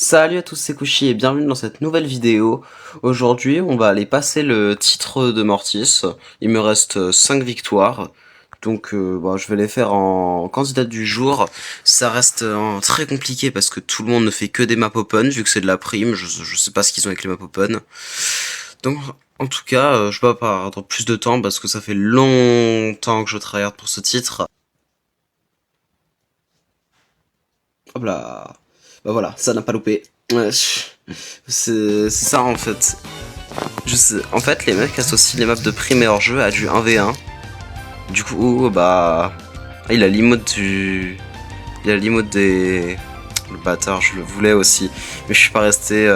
Salut à tous, c'est Kushi et bienvenue dans cette nouvelle vidéo. Aujourd'hui, on va aller passer le titre de Mortis. Il me reste 5 victoires. Donc je vais les faire en candidat du jour. Ça reste très compliqué parce que tout le monde ne fait que des maps open vu que c'est de la prime. Je sais pas ce qu'ils ont avec les maps open. Donc en tout cas, je vais pas perdre plus de temps parce que ça fait longtemps que je travaille pour ce titre. Hop là. Bah voilà, ça n'a pas loupé. Ouais, c'est ça en fait. Je sais. En fait, les mecs associent les maps de prime et hors jeu à du 1v1. Du coup, il a l'emote du. Il a l'emote des. Le bâtard, je le voulais aussi. Mais je suis pas resté.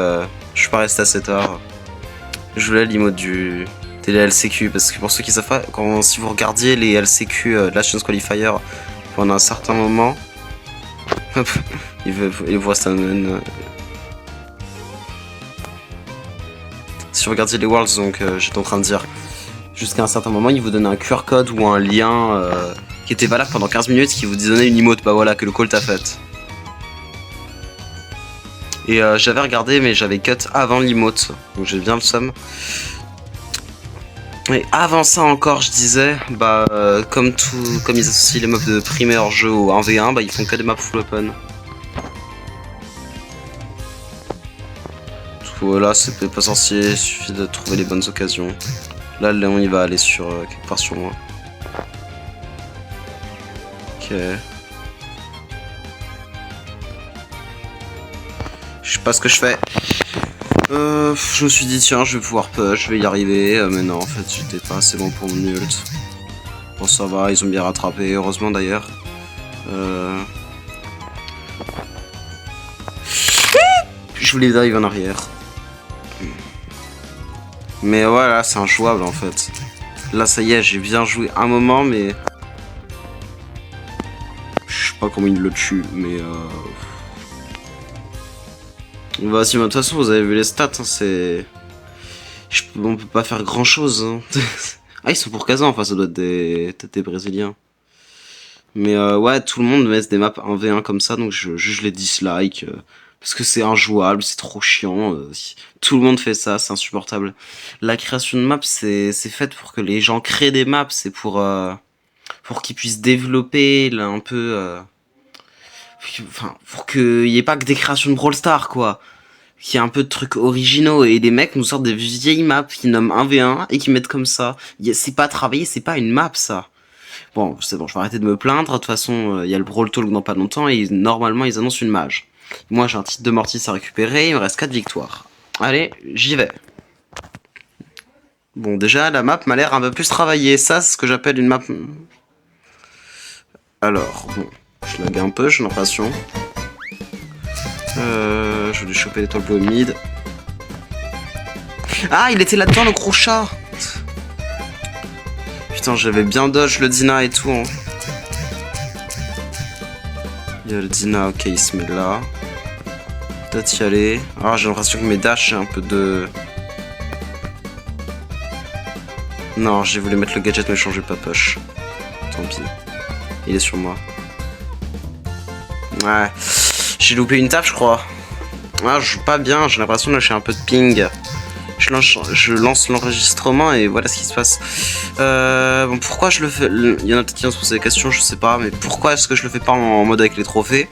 Je suis pas resté assez tard. Je voulais l'emote des LCQ. Parce que pour ceux qui savent pas, si vous regardiez les LCQ de la Chance Qualifier pendant un certain moment. il voit ça. Si vous regardiez les Worlds, donc j'étais en train de dire, jusqu'à un certain moment, il vous donnait un QR code ou un lien qui était valable pendant 15 minutes, qui vous donnait une emote, bah voilà, que le call t'a faite. Et j'avais regardé, mais j'avais cut avant l'emote, donc j'ai bien le somme. Et avant ça encore, je disais, comme ils associent les mobs de primaire hors jeu au 1v1, ils font que des maps full open. Là, c'est pas censé, il suffit de trouver les bonnes occasions. Là, Léon, il va aller sur quelque part sur moi. Ok. Je sais pas ce que je fais. Je me suis dit, tiens, je vais pouvoir push, je vais y arriver. Mais non, en fait, j'étais pas assez bon pour mon ult. Bon, ça va, ils ont bien rattrapé, heureusement d'ailleurs. Je voulais drive en arrière. Mais voilà, c'est injouable en fait. Là, ça y est, j'ai bien joué un moment, mais je sais pas comment il le tue, mais Vas-y, de toute façon, vous avez vu les stats, hein, c'est... On peut pas faire grand chose. Hein. Ah, ils sont pour Kazan, enfin, ça doit être des Brésiliens. Mais ouais, tout le monde met des maps 1v1 comme ça, donc je les dislike. Parce que c'est injouable, c'est trop chiant. Tout le monde fait ça, c'est insupportable. La création de maps, c'est fait pour que les gens créent des maps, c'est pour qu'ils puissent développer là, un peu... Enfin, pour qu'il y ait pas que des créations de Brawl Stars, quoi. Qu'il y ait un peu de trucs originaux, et les mecs nous sortent des vieilles maps qui nomment 1v1 et qui mettent comme ça. C'est pas travaillé, c'est pas une map, ça. Bon, c'est bon, je vais arrêter de me plaindre. De toute façon, il y a le Brawl Talk dans pas longtemps et normalement, ils annoncent une mage. Moi, j'ai un titre de Mortis à récupérer, il me reste 4 victoires. Allez, j'y vais. Bon, déjà, la map m'a l'air un peu plus travaillée. Ça, c'est ce que j'appelle une map... Alors, bon, je lag un peu, j'ai l'impression. Je vais lui choper l'étoile bleue au mid. Ah, il était là-dedans, le gros chat. Putain, j'avais bien dodge le Dina et tout. Hein. Il y a le Dina, ok, il se met là. Peut-être y aller. Ah, j'ai l'impression que mes dashs, j'ai un peu de... Non, j'ai voulu mettre le gadget, mais changer pas push. Tant pis. Il est sur moi. Ouais. J'ai loupé une taf, je crois. Ah, je joue pas bien, j'ai l'impression de lâcher un peu de ping. Je lance l'enregistrement et voilà ce qui se passe. Bon, pourquoi je le fais? Il y en a peut-être qui vont se poser des questions, je sais pas, mais pourquoi est-ce que je le fais pas en mode avec les trophées?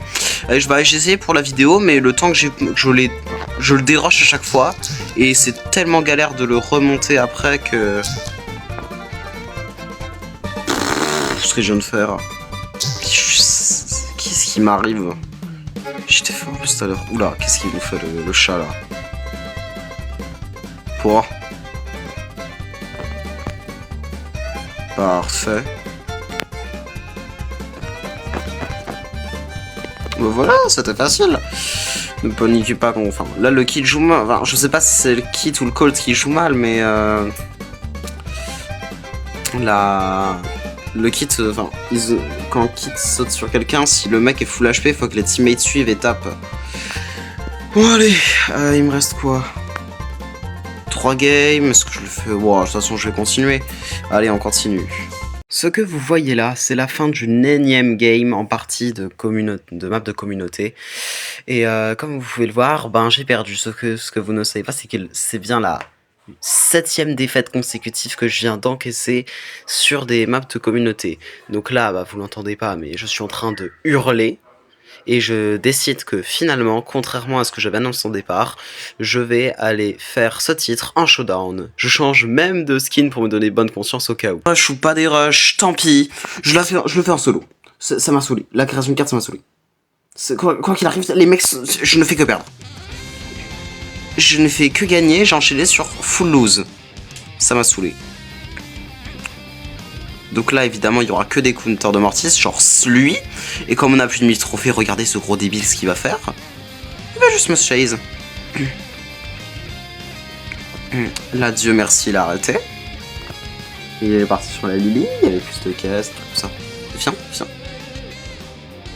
J'ai essayé pour la vidéo, mais le temps que je le déroche à chaque fois, et c'est tellement galère de le remonter après que... Ce que je viens de faire. Qu'est-ce qui m'arrive? J'étais fait en plus tout à l'heure. Oula, qu'est-ce qu'il nous fait le chat là? Pour. Parfait. Bon voilà, c'était facile. Ne paniquez pas quand... Enfin, là le kit joue mal. Enfin, je sais pas si c'est le kit ou le Colt qui joue mal, mais le kit, quand le kit saute sur quelqu'un, si le mec est full HP, faut que les teammates suivent et tapent. Bon allez, il me reste quoi? 3 games, est-ce que je le fais? Wow, de toute façon je vais continuer. Allez, on continue. Ce que vous voyez là, c'est la fin d'une énième game en partie de map de communauté. Et comme vous pouvez le voir, ben j'ai perdu. Ce que vous ne savez pas, c'est que c'est bien la 7e défaite consécutive que je viens d'encaisser sur des maps de communauté. Donc là, bah, vous l'entendez pas, mais je suis en train de hurler. Et je décide que finalement, contrairement à ce que j'avais annoncé au départ, je vais aller faire ce titre en showdown. Je change même de skin pour me donner bonne conscience au cas où. Rush ou pas des rushs, tant pis. Je le fais en solo. Ça m'a saoulé. La création de carte, ça m'a saoulé. Quoi qu'il arrive, les mecs, je ne fais que perdre. Je ne fais que gagner, j'ai enchaîné sur full lose. Ça m'a saoulé. Donc là, évidemment, il y aura que des counters de Mortis, genre lui. Et comme on a plus de 1000 trophées, regardez ce gros débile ce qu'il va faire. Il va juste me chase. Là, Dieu merci, il a arrêté. Il est parti sur la Lily, il y avait plus de caisse, tout ça. Viens.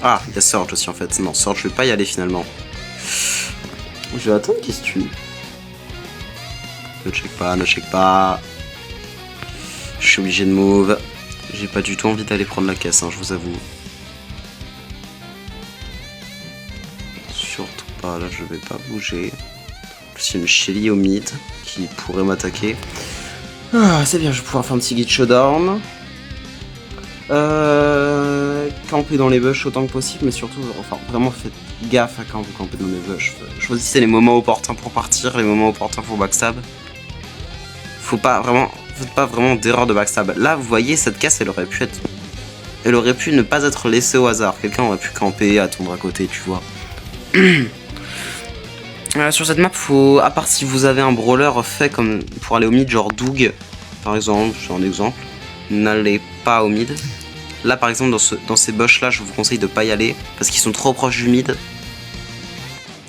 Ah, il y a Surge aussi en fait. Non, Surge, je vais pas y aller finalement. Je vais attendre qu'il se tue. Ne check pas. Je suis obligé de move. J'ai pas du tout envie d'aller prendre la caisse, hein, je vous avoue. Surtout pas, là je vais pas bouger. C'est une Shelly au mid qui pourrait m'attaquer. Ah, c'est bien, je vais pouvoir faire un petit guide showdown. Camper dans les bush autant que possible, mais surtout, enfin, vraiment faites gaffe à quand vous campez dans les bush. Choisissez les moments opportuns pour partir, les moments opportuns pour backstab. Faites pas vraiment d'erreur de backstab. Là, vous voyez, cette caisse, elle aurait pu ne pas être laissée au hasard. Quelqu'un aurait pu camper, attendre à côté, tu vois. Sur cette map, à part si vous avez un brawler fait comme pour aller au mid, genre Doug, par exemple, c'est un exemple, n'allez pas au mid. Là, par exemple, dans ces bush là, je vous conseille de pas y aller parce qu'ils sont trop proches du mid.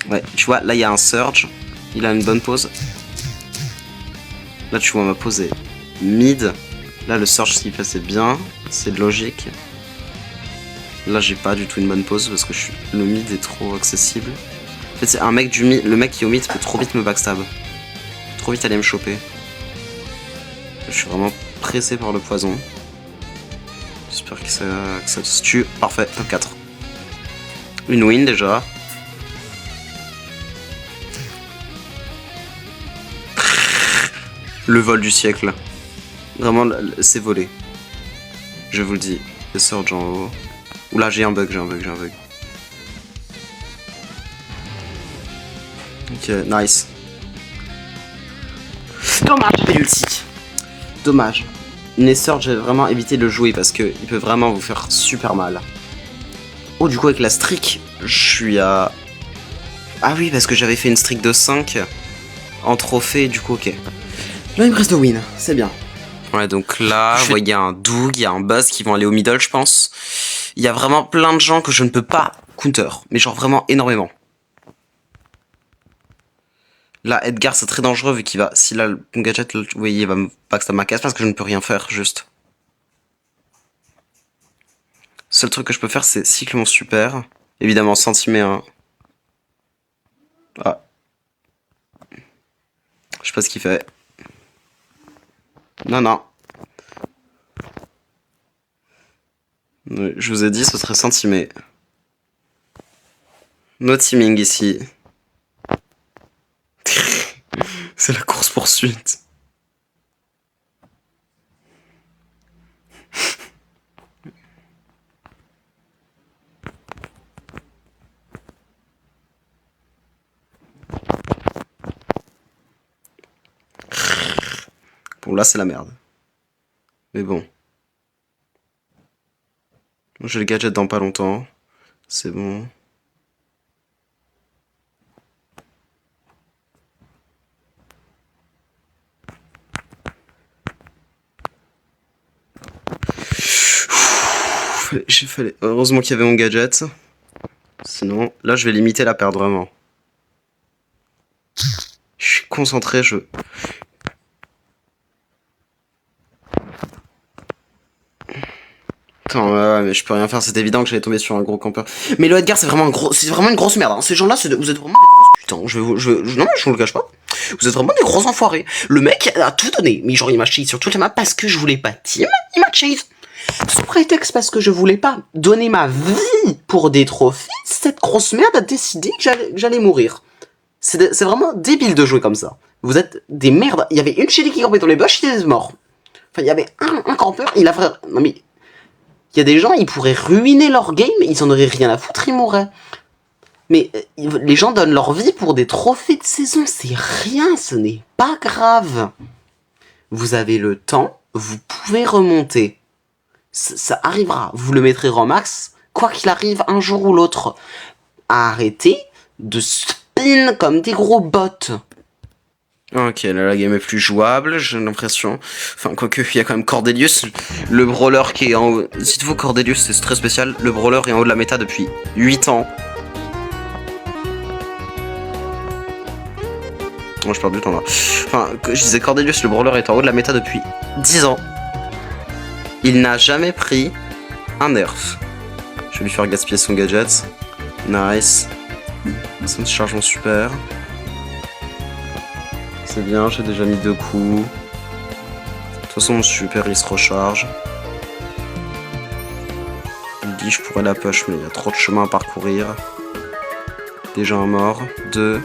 Ouais, tu vois, là il y a un Surge, il a une bonne pause. Là, tu vois ma pause est mid. Là, le Surge ce qu'il fait, c'est bien, c'est logique. Là, j'ai pas du tout une bonne pause parce que le mid est trop accessible. En fait, c'est un mec du mid, le mec qui est au mid peut trop vite me backstab. Trop vite aller me choper. Je suis vraiment pressé par le poison. J'espère que ça se tue. Parfait, top 4. Une win déjà. Le vol du siècle. Vraiment, c'est volé. Je vous le dis. Le Surge en haut. Oula, j'ai un bug. Ok, nice. Dommage, j'ai l'ulti. Dommage. Une Surge, j'ai vraiment évité de le jouer parce qu'il peut vraiment vous faire super mal. Oh, du coup, avec la streak, je suis à... Ah oui, parce que j'avais fait une streak de 5 en trophée, du coup, ok. Là, il me reste 2 wins, c'est bien. Ouais, donc là, vous voyez, il y a un Doug, il y a un Buzz qui vont aller au middle, je pense. Il y a vraiment plein de gens que je ne peux pas counter, mais genre vraiment énormément. Là, Edgar, c'est très dangereux vu qu'il va... Si là, mon gadget, là, vous voyez, il va me backstab ma caisse parce que je ne peux rien faire, juste. Seul truc que je peux faire, c'est cycle mon super. Évidemment, centimer, hein. Ah. Je sais pas ce qu'il fait. Non. Je vous ai dit, ce serait centimé. No teaming ici. C'est la course poursuite. Bon, là, c'est la merde. Mais bon. J'ai le gadget dans pas longtemps. C'est bon. Heureusement qu'il y avait mon gadget. Sinon, là, je vais limiter la perte, vraiment. Je suis concentré, Attends, ouais, mais je peux rien faire, c'est évident que j'allais tomber sur un gros campeur. Mais le Edgar, c'est vraiment une grosse merde, hein. Ces gens-là, vous êtes vraiment des grosses putains. Non, mais je vous le cache pas. Vous êtes vraiment des gros enfoirés. Le mec a tout donné. Mais genre, il m'a chase sur toute la map parce que je voulais pas team. Il m'a chase. Sous prétexte parce que je voulais pas donner ma vie pour des trophées, cette grosse merde a décidé que j'allais mourir. C'est vraiment débile de jouer comme ça. Vous êtes des merdes. Il y avait une chérie qui campait dans les bush, il est mort. Enfin, il y avait un campeur, il a vraiment... Non mais... Il y a des gens, ils pourraient ruiner leur game, ils en auraient rien à foutre, ils mourraient. Mais les gens donnent leur vie pour des trophées de saison, c'est rien, ce n'est pas grave. Vous avez le temps, vous pouvez remonter. Ça arrivera, vous le mettrez en max, quoi qu'il arrive un jour ou l'autre. Arrêtez de spin comme des gros bots. Ok, là la game est plus jouable, j'ai l'impression. Enfin, quoique, il y a quand même Cordelius, le brawler qui est en haut. Dites-vous, Cordelius, c'est très spécial. Le brawler est en haut de la méta depuis 8 ans. Oh, je perds du temps là. Enfin, je disais Cordelius, le brawler est en haut de la méta depuis 10 ans. Il n'a jamais pris un nerf. Je vais lui faire gaspiller son gadget. Nice. Son chargement super. C'est bien, j'ai déjà mis 2 coups. De toute façon, mon super il se recharge. Il dit je pourrais la push, mais il y a trop de chemin à parcourir. Déjà un mort. 2.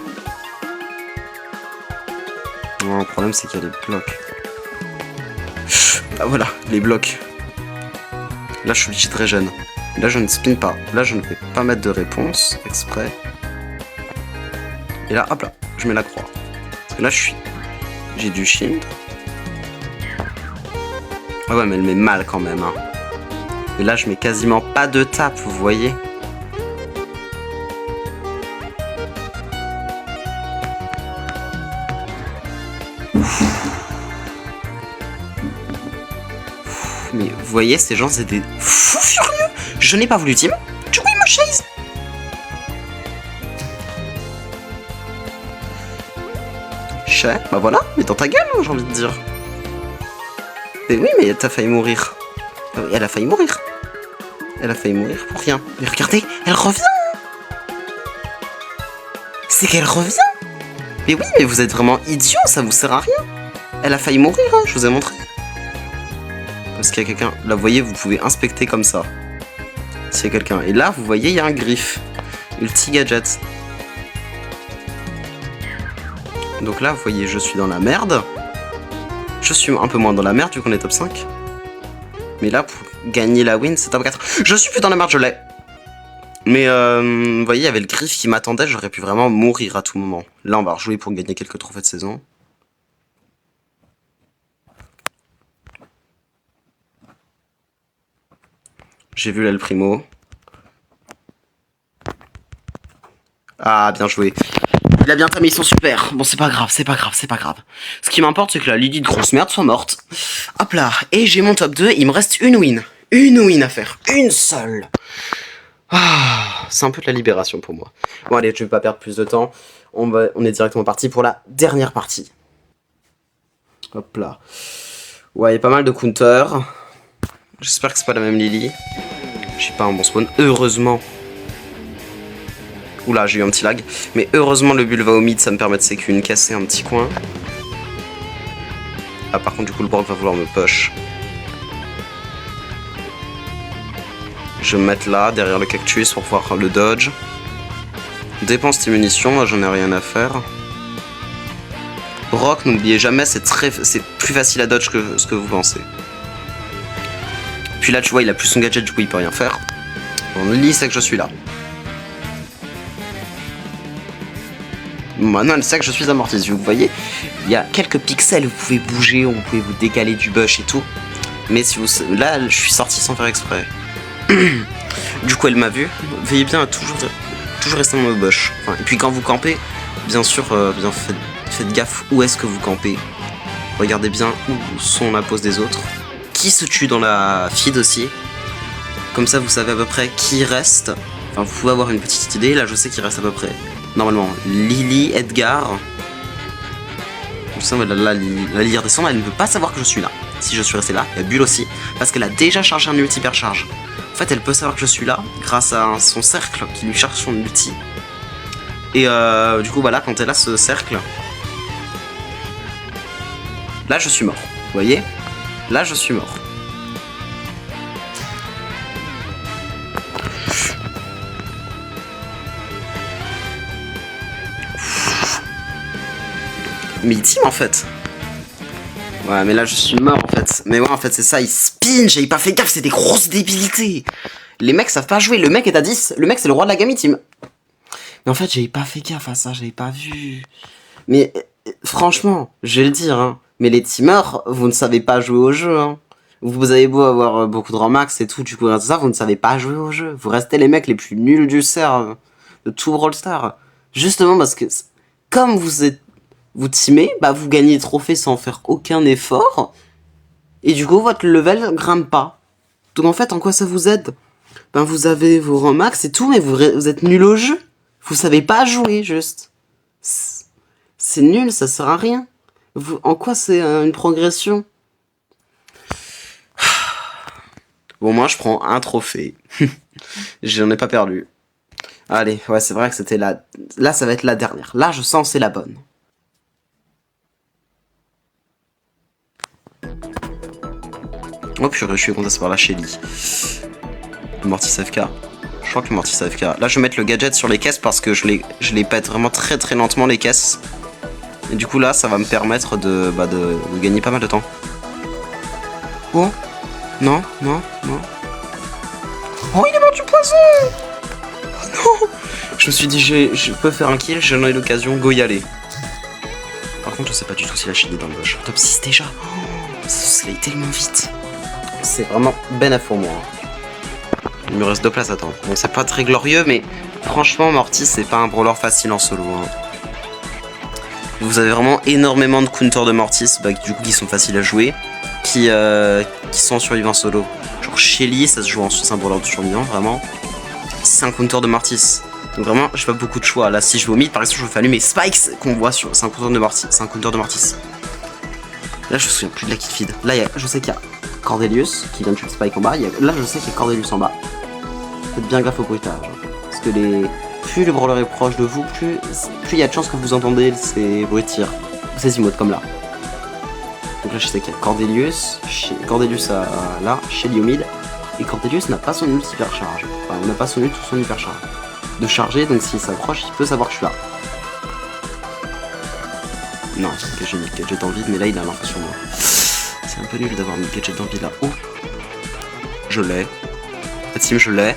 Non, le problème c'est qu'il y a des blocs. Ah voilà, les blocs. Là je suis obligé de régène. Là je ne spin pas. Là je ne vais pas mettre de réponse exprès. Et là, hop là, je mets la croix. Parce que là j'ai du shield. Ah ouais, mais elle met mal quand même. Hein. Et là je mets quasiment pas de tape, vous voyez. Mais vous voyez, ces gens, c'est des fous furieux. Je n'ai pas voulu team. Du coup, ils me chase. Chais, bah voilà, mais dans ta gueule, hein, j'ai envie de dire. Mais oui, mais t'as failli mourir. Elle a failli mourir. Elle a failli mourir pour rien. Mais regardez, elle revient. C'est qu'elle revient. Mais oui, mais vous êtes vraiment idiot, ça vous sert à rien. Elle a failli mourir, hein, je vous ai montré. Parce qu'il y a quelqu'un. Là, vous voyez, vous pouvez inspecter comme ça. S'il y a quelqu'un. Et là, vous voyez, il y a un griffe. Ulti gadget. Donc là, vous voyez, je suis dans la merde. Je suis un peu moins dans la merde vu qu'on est top 5. Mais là, pour gagner la win, c'est top 4. Je suis plus dans la merde, je l'ai. Mais vous voyez, il y avait le griffe qui m'attendait. J'aurais pu vraiment mourir à tout moment. Là, on va rejouer pour gagner quelques trophées de saison. J'ai vu là le primo. Ah, bien joué. Il a bien tamé, ils sont super. Bon, c'est pas grave, c'est pas grave, c'est pas grave. Ce qui m'importe, c'est que la Lily de grosse merde soit morte. Hop là. Et j'ai mon top 2, il me reste une win. Une win à faire. Une seule. Ah, c'est un peu de la libération pour moi. Bon, allez, je vais pas perdre plus de temps. On est directement parti pour la dernière partie. Hop là. Ouais, il y a pas mal de counters. J'espère que c'est pas la même Lily. J'ai pas un bon spawn. Heureusement. Oula, j'ai eu un petit lag. Mais heureusement, le bull va au mid, ça me permet de sécu une casser un petit coin. Ah, par contre, du coup, le Brock va vouloir me push. Je vais me mettre là, derrière le cactus, pour pouvoir le dodge. Dépense tes munitions, moi j'en ai rien à faire. Brock, n'oubliez jamais, c'est plus facile à dodge que ce que vous pensez. Puis là, tu vois, il a plus son gadget, du coup, il peut rien faire. Bon, Lily sait que je suis là. Maintenant, elle sait que je suis amorti. Vous voyez, il y a quelques pixels, vous pouvez bouger, vous pouvez vous décaler du bush et tout. Mais si vous... là, je suis sorti sans faire exprès. Du coup, elle m'a vu. Veillez bien à toujours rester dans le bush. Enfin, et puis quand vous campez, bien sûr, faites gaffe où est-ce que vous campez. Regardez bien où sont la pose des autres. Qui se tue dans la feed aussi. Comme ça, vous savez à peu près qui reste. Enfin, vous pouvez avoir une petite idée. Là, je sais qu'il reste à peu près. Normalement, Lily, Edgar. Vous savez, la Lily redescend, elle ne peut pas savoir que je suis là. Si je suis resté là, il y a Bull aussi. Parce qu'elle a déjà chargé un ulti hypercharge. En fait, elle peut savoir que je suis là grâce à son cercle qui lui charge son ulti. Et du coup, voilà, quand elle a ce cercle. Là, je suis mort. Vous voyez? Là, je suis mort. Mais il team en fait. Ouais, mais là je suis mort en fait. Mais ouais, en fait, c'est ça, il spin, j'avais pas fait gaffe, c'est des grosses débilités. Les mecs savent pas jouer, le mec est à 10, le mec c'est le roi de la gamme, il team. Mais en fait, j'avais pas fait gaffe à ça, j'avais pas vu. Mais franchement, je vais le dire, hein. Mais les teamers, vous ne savez pas jouer au jeu, hein. Vous avez beau avoir beaucoup de rank max et tout, du coup, ça, vous ne savez pas jouer au jeu. Vous restez les mecs les plus nuls du serve de tout Brawl Stars. Justement parce que, comme vous teamez, bah vous gagnez des trophées sans faire aucun effort. Et du coup, votre level grimpe pas. Donc en fait, en quoi ça vous aide? Ben vous avez vos rank max et tout, mais vous êtes nul au jeu. Vous savez pas jouer, juste. C'est nul, ça sert à rien. En quoi c'est une progression? Bon, moi, je prends un trophée. J'en ai pas perdu. Allez, ouais, c'est vrai que c'était la... Là, ça va être la dernière. Là, je sens que c'est la bonne. Oh purée, je suis content, c'est par la Shelly. Le Mortis AFK. Je crois que le Mortis AFK. Là, je vais mettre le gadget sur les caisses parce que je les pète vraiment très très lentement, les caisses. Et du coup, là, ça va me permettre de gagner pas mal de temps. Oh. Non, non, non. Oh, il est mort du poison. Oh non. Je me suis dit, je peux faire un kill, j'en ai l'occasion, go y aller. Par contre, je sais pas du tout si la Shelly est dans le bush. Top 6 déjà. Oh, ça allait tellement vite. C'est vraiment ben pour moi. Il me reste 2 places à attendre. Bon, c'est pas très glorieux, mais franchement, Mortis, c'est pas un brawler facile en solo. Hein. Vous avez vraiment énormément de counters de Mortis, du coup, qui sont faciles à jouer, qui sont survivants solo. Genre Shelly, ça se joue en un brawler de survivant, vraiment. C'est un counter de Mortis. Donc vraiment, j'ai pas beaucoup de choix. Là, si je vais au mid, par exemple, je vais allumer Spikes qu'on voit sur. C'est un counter de Mortis. C'est un counter de Mortis. Là, je me souviens plus de la kill feed. Là, je sais qu'il y a Cordelius qui vient de tuer Spike en bas. Là, je sais qu'il y a Cordelius en bas. Faites bien gaffe au bruitage. Parce que plus le brawler est proche de vous, plus il y a de chances que vous entendez ces bruits de tir. Ces emotes comme là. Donc là, je sais qu'il y a Cordelius là, Shelly au mid. Et Cordelius n'a pas son ult hyper charge. Enfin, on n'a pas son ult ou son hyper charge. De charger, donc s'il s'approche, il peut savoir que je suis là. Non, c'est que j'ai mis le gadget en vide, mais là il a l'info sur moi. C'est un peu nul d'avoir mis le gadget en vide là. Oh, je l'ai. La team, je l'ai.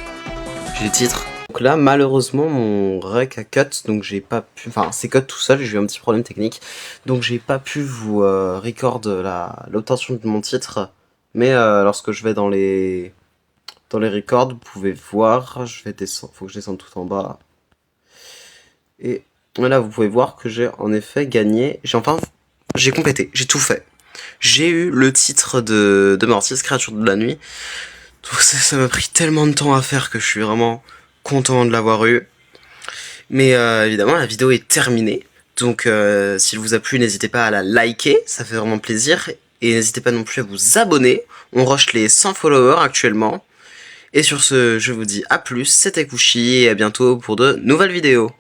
J'ai les titres. Donc là, malheureusement, mon rec a cut, donc j'ai pas pu... Enfin, c'est cut tout seul, j'ai eu un petit problème technique. Donc j'ai pas pu vous record l'obtention de mon titre. Mais lorsque je vais dans les records, vous pouvez voir, je vais descendre, faut que je descende tout en bas. Et là, vous pouvez voir que j'ai en effet gagné. J'ai complété, j'ai tout fait. J'ai eu le titre de Mortis, créature de la nuit. Donc ça m'a pris tellement de temps à faire que je suis vraiment content de l'avoir eu. Mais évidemment, la vidéo est terminée. Donc s'il vous a plu, n'hésitez pas à la liker, ça fait vraiment plaisir. Et n'hésitez pas non plus à vous abonner. On rush les 100 followers actuellement. Et sur ce, je vous dis à plus, c'était Kushi et à bientôt pour de nouvelles vidéos.